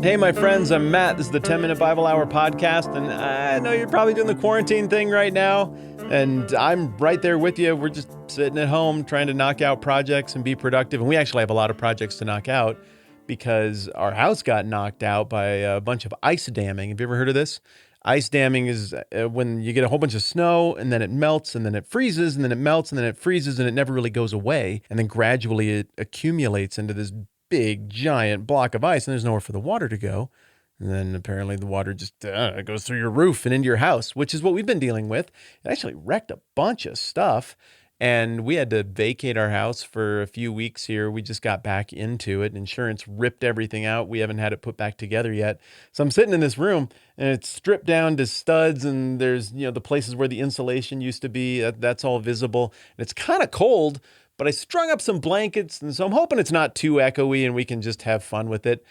Hey, my friends, I'm Matt. This is the 10-Minute Bible Hour podcast, and I know you're probably doing the quarantine thing right now, and I'm right there with you. We're just sitting at home trying to knock out projects and be productive, and we actually have a lot of projects to knock out because our house got knocked out by a bunch of ice damming. Have you ever heard of this? Ice damming is when you get a whole bunch of snow, and then it melts, and then it freezes, and then it melts, and then it freezes, and it never really goes away, and then gradually it accumulates into this big, giant block of ice, and there's nowhere for the water to go. And then apparently the water just goes through your roof and into your house, which is what we've been dealing with. It actually wrecked a bunch of stuff, and we had to vacate our house for a few weeks here. We just got back into it. Insurance ripped everything out. We haven't had it put back together yet. So I'm sitting in this room, and it's stripped down to studs, and there's, the places where the insulation used to be, that's all visible. And it's kind of cold, but I strung up some blankets, and so I'm hoping it's not too echoey and we can just have fun with it.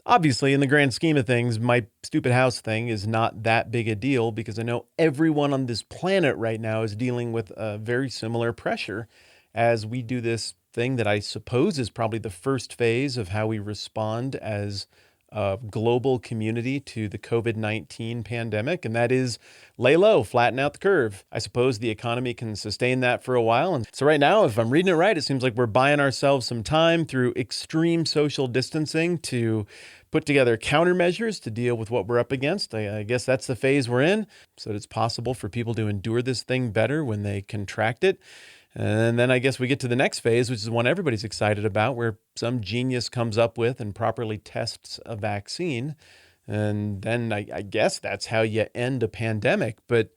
Obviously, in the grand scheme of things, my stupid house thing is not that big a deal because I know everyone on this planet right now is dealing with a very similar pressure as we do this thing that I suppose is probably the first phase of how we respond as a global community to the COVID-19 pandemic, and that is lay low, flatten out the curve. I suppose the economy can sustain that for a while. And so right now, if I'm reading it right, it seems like we're buying ourselves some time through extreme social distancing to put together countermeasures to deal with what we're up against. I guess that's the phase we're in, so that it's possible for people to endure this thing better when they contract it. And then I guess we get to the next phase, which is one everybody's excited about, where some genius comes up with and properly tests a vaccine. And then I guess that's how you end a pandemic. But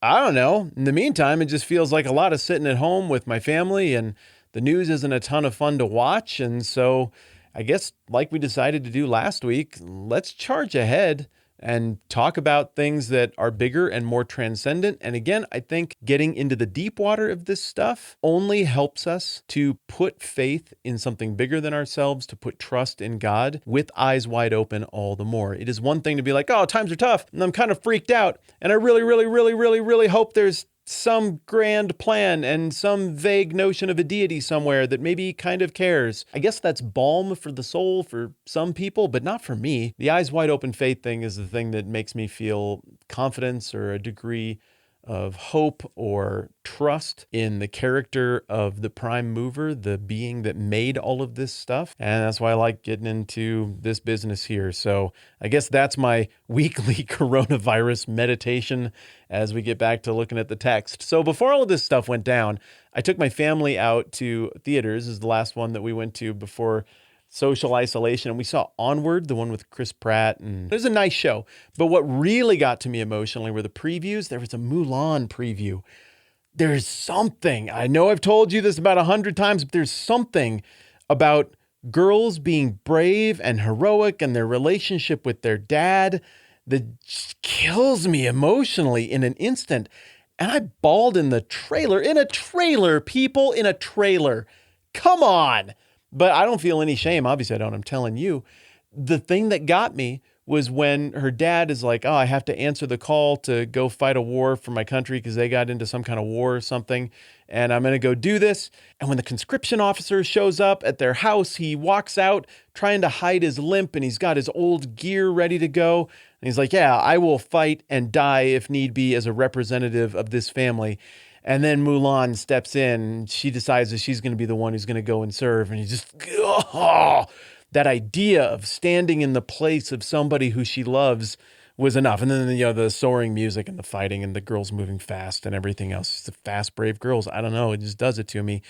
I don't know. In the meantime, it just feels like a lot of sitting at home with my family, and the news isn't a ton of fun to watch. And so I guess, like we decided to do last week, let's charge ahead and talk about things that are bigger and more transcendent. And again, I think getting into the deep water of this stuff only helps us to put faith in something bigger than ourselves, to put trust in God with eyes wide open all the more. It is one thing to be like, oh, times are tough and I'm kind of freaked out, and I really hope there's some grand plan and some vague notion of a deity somewhere that maybe kind of cares. I guess that's balm for the soul for some people, but not for me. The eyes wide open faith thing is the thing that makes me feel confidence or a degree of hope or trust in the character of the prime mover, the being that made all of this stuff. And that's why I like getting into this business here. So I guess that's my weekly coronavirus meditation as we get back to looking at the text. So before all of this stuff went down, I took my family out to theaters. This is the last one that we went to before social isolation, and we saw Onward, the one with Chris Pratt, and it was a nice show. But what really got to me emotionally were the previews. There was a Mulan preview. There's something, I know I've told you this about 100 times, but there's something about girls being brave and heroic and their relationship with their dad that just kills me emotionally in an instant. And I bawled in a trailer, people, in a trailer. Come on. But I don't feel any shame. Obviously, I don't. I'm telling you. The thing that got me was when her dad is like, oh, I have to answer the call to go fight a war for my country because they got into some kind of war or something, and I'm going to go do this. And when the conscription officer shows up at their house, he walks out trying to hide his limp, and he's got his old gear ready to go. And he's like, yeah, I will fight and die if need be as a representative of this family. And then Mulan steps in. She decides that she's going to be the one who's going to go and serve. And you just, that idea of standing in the place of somebody who she loves was enough. And then, the soaring music and the fighting and the girls moving fast and everything else. It's the fast, brave girls. I don't know. It just does it to me.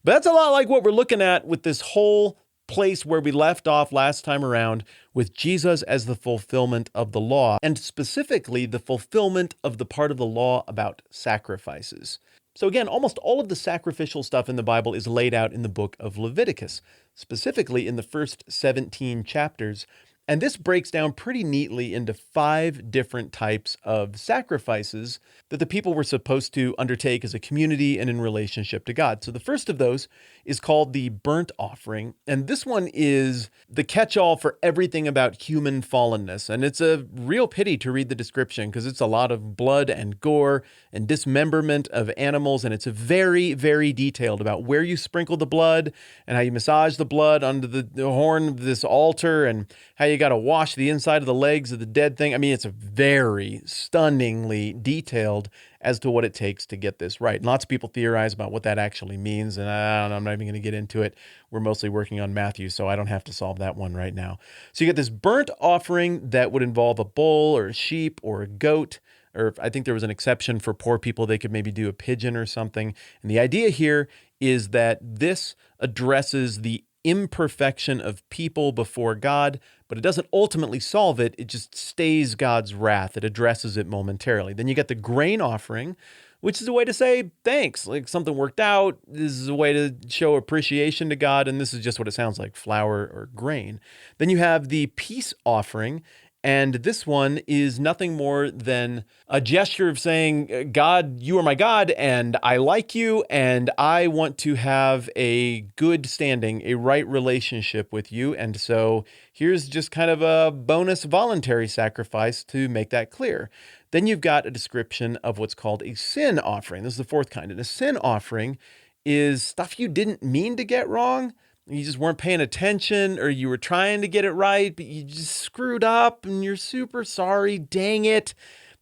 But that's a lot like what we're looking at with this whole place where we left off last time around, with Jesus as the fulfillment of the law, and specifically the fulfillment of the part of the law about sacrifices. So again, almost all of the sacrificial stuff in the Bible is laid out in the book of Leviticus, specifically in the first 17 chapters. And this breaks down pretty neatly into 5 different types of sacrifices that the people were supposed to undertake as a community and in relationship to God. So the first of those is called the burnt offering. And this one is the catch-all for everything about human fallenness. And it's a real pity to read the description because it's a lot of blood and gore and dismemberment of animals. And it's very, very detailed about where you sprinkle the blood and how you massage the blood under the horn of this altar and how you got to wash the inside of the legs of the dead thing. I mean, it's very stunningly detailed as to what it takes to get this right. And lots of people theorize about what that actually means, and I don't know, I'm not even going to get into it. We're mostly working on Matthew, so I don't have to solve that one right now. So you get this burnt offering that would involve a bull or a sheep or a goat, or I think there was an exception for poor people. They could maybe do a pigeon or something. And the idea here is that this addresses the imperfection of people before God, but it doesn't ultimately solve it. It just stays God's wrath. It addresses it momentarily. Then you get the grain offering, which is a way to say thanks, like something worked out. This is a way to show appreciation to God, and this is just what it sounds like, flour or grain. Then you have the peace offering, and this one is nothing more than a gesture of saying, God, you are my God, and I like you, and I want to have a good standing, a right relationship with you. And so here's just kind of a bonus voluntary sacrifice to make that clear. Then you've got a description of what's called a sin offering. This is the fourth kind. And a sin offering is stuff you didn't mean to get wrong. You just weren't paying attention, or you were trying to get it right, but you just screwed up and you're super sorry. Dang it.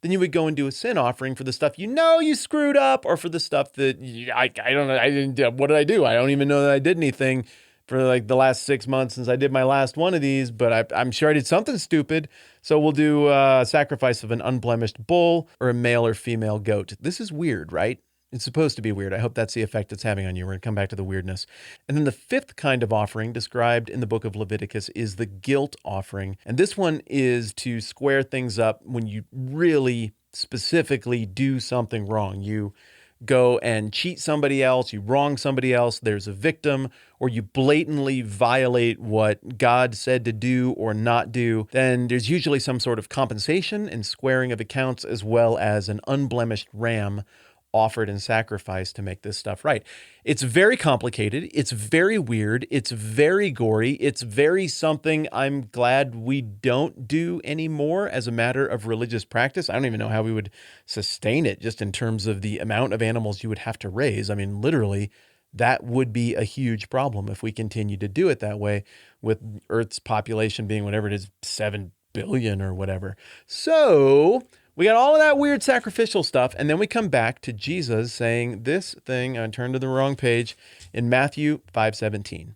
Then you would go and do a sin offering for the stuff you know you screwed up, or for the stuff that I don't know. What did I do? I don't even know that I did anything for like the last 6 months since I did my last one of these, but I'm sure I did something stupid. So we'll do a sacrifice of an unblemished bull or a male or female goat. This is weird, right? It's supposed to be weird. I hope that's the effect it's having on you. We're going to come back to the weirdness. And then the fifth kind of offering described in the book of Leviticus is the guilt offering. And this one is to square things up when you really specifically do something wrong. You go and cheat somebody else, you wrong somebody else, there's a victim, or you blatantly violate what God said to do or not do, then there's usually some sort of compensation and squaring of accounts, as well as an unblemished ram offered in sacrifice to make this stuff right. It's very complicated. It's very weird. It's very gory. It's very something I'm glad we don't do anymore as a matter of religious practice. I don't even know how we would sustain it just in terms of the amount of animals you would have to raise. I mean, literally, that would be a huge problem if we continue to do it that way, with Earth's population being whatever it is, 7 billion or whatever. So we got all of that weird sacrificial stuff, and then we come back to Jesus saying this thing. I turned to the wrong page in Matthew 5:17.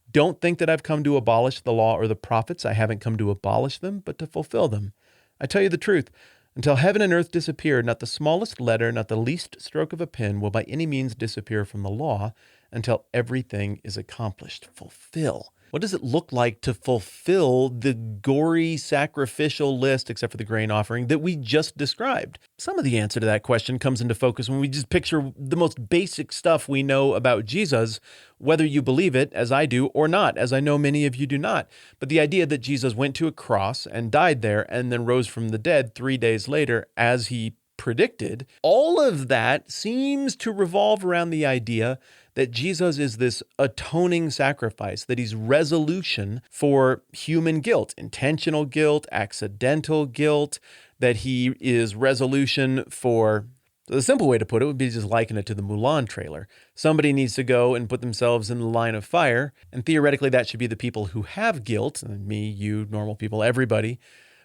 Don't think that I've come to abolish the law or the prophets. I haven't come to abolish them, but to fulfill them. I tell you the truth, until heaven and earth disappear, not the smallest letter, not the least stroke of a pen will by any means disappear from the law until everything is accomplished. Fulfill. What does it look like to fulfill the gory sacrificial list, except for the grain offering, that we just described? Some of the answer to that question comes into focus when we just picture the most basic stuff we know about Jesus, whether you believe it, as I do, or not, as I know many of you do not. But the idea that Jesus went to a cross and died there and then rose from the dead 3 days later, as he predicted, all of that seems to revolve around the idea that Jesus is this atoning sacrifice, that he's resolution for human guilt, intentional guilt, accidental guilt, that he is resolution for, the simple way to put it would be just liken it to the Mulan trailer. Somebody needs to go and put themselves in the line of fire, and theoretically that should be the people who have guilt, me, you, normal people, everybody.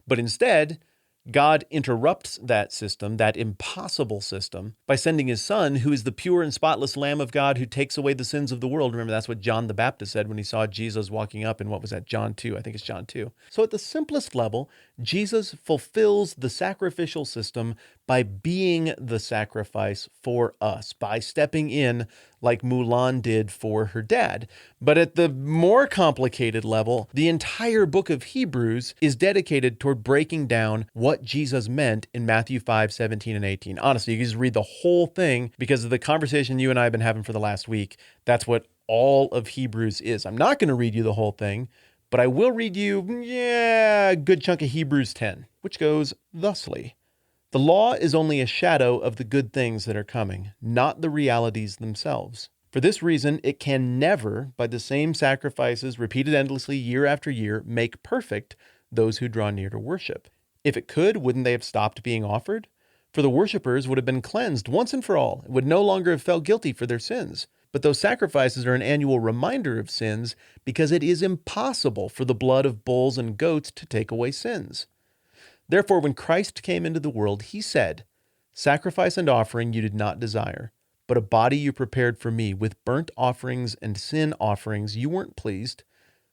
But instead, God interrupts that system, that impossible system, by sending his son, who is the pure and spotless Lamb of God who takes away the sins of the world. Remember, that's what John the Baptist said when he saw Jesus walking up in, what was that, John 2? I think it's John 2. So at the simplest level, Jesus fulfills the sacrificial system by being the sacrifice for us, by stepping in like Mulan did for her dad. But at the more complicated level, the entire book of Hebrews is dedicated toward breaking down what Jesus meant in Matthew 5:17 and 18. Honestly, you can just read the whole thing because of the conversation you and I have been having for the last week. That's what all of Hebrews is. I'm not going to read you the whole thing, but I will read you, a good chunk of Hebrews 10, which goes thusly. The law is only a shadow of the good things that are coming, not the realities themselves. For this reason, it can never, by the same sacrifices repeated endlessly year after year, make perfect those who draw near to worship. If it could, wouldn't they have stopped being offered? For the worshipers would have been cleansed once and for all, and would no longer have felt guilty for their sins. But those sacrifices are an annual reminder of sins because it is impossible for the blood of bulls and goats to take away sins. Therefore, when Christ came into the world, he said, "Sacrifice and offering you did not desire, but a body you prepared for me. With burnt offerings and sin offerings you weren't pleased."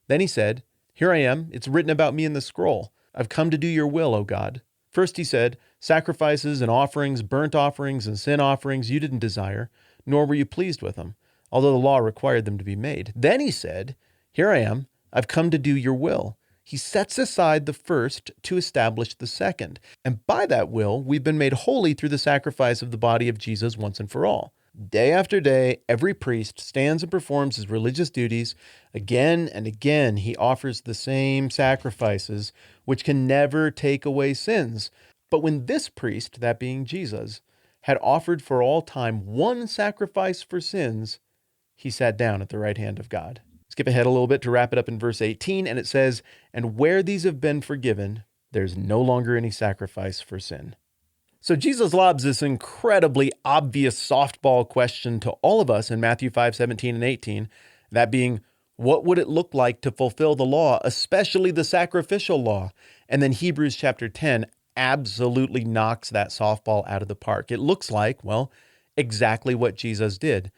Then he said, "Here I am. It's written about me in the scroll. I've come to do your will, O God." First he said, "Sacrifices and offerings, burnt offerings and sin offerings you didn't desire, nor were you pleased with them, although the law required them to be made." Then he said, "Here I am. I've come to do your will." He sets aside the first to establish the second. And by that will, we've been made holy through the sacrifice of the body of Jesus once and for all. Day after day, every priest stands and performs his religious duties. Again and again, he offers the same sacrifices, which can never take away sins. But when this priest, that being Jesus, had offered for all time one sacrifice for sins, he sat down at the right hand of God. Skip ahead a little bit to wrap it up in verse 18, and it says, "And where these have been forgiven, there's no longer any sacrifice for sin." So Jesus lobs this incredibly obvious softball question to all of us in Matthew 5:17 and 18, that being, what would it look like to fulfill the law, especially the sacrificial law? And then Hebrews chapter 10 absolutely knocks that softball out of the park. It looks like, well, exactly what Jesus did.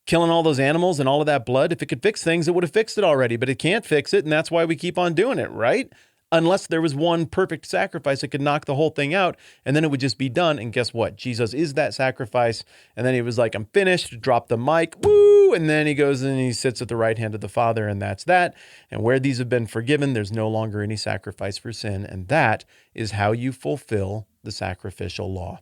Killing all those animals and all of that blood, if it could fix things, it would have fixed it already, but it can't fix it, and that's why we keep on doing it, right? Unless there was one perfect sacrifice that could knock the whole thing out, and then it would just be done. And guess what? Jesus is that sacrifice. And then he was like, "I'm finished," drop the mic, woo, and then he goes and he sits at the right hand of the Father, and that's that. And where these have been forgiven, there's no longer any sacrifice for sin, and that is how you fulfill the sacrificial law.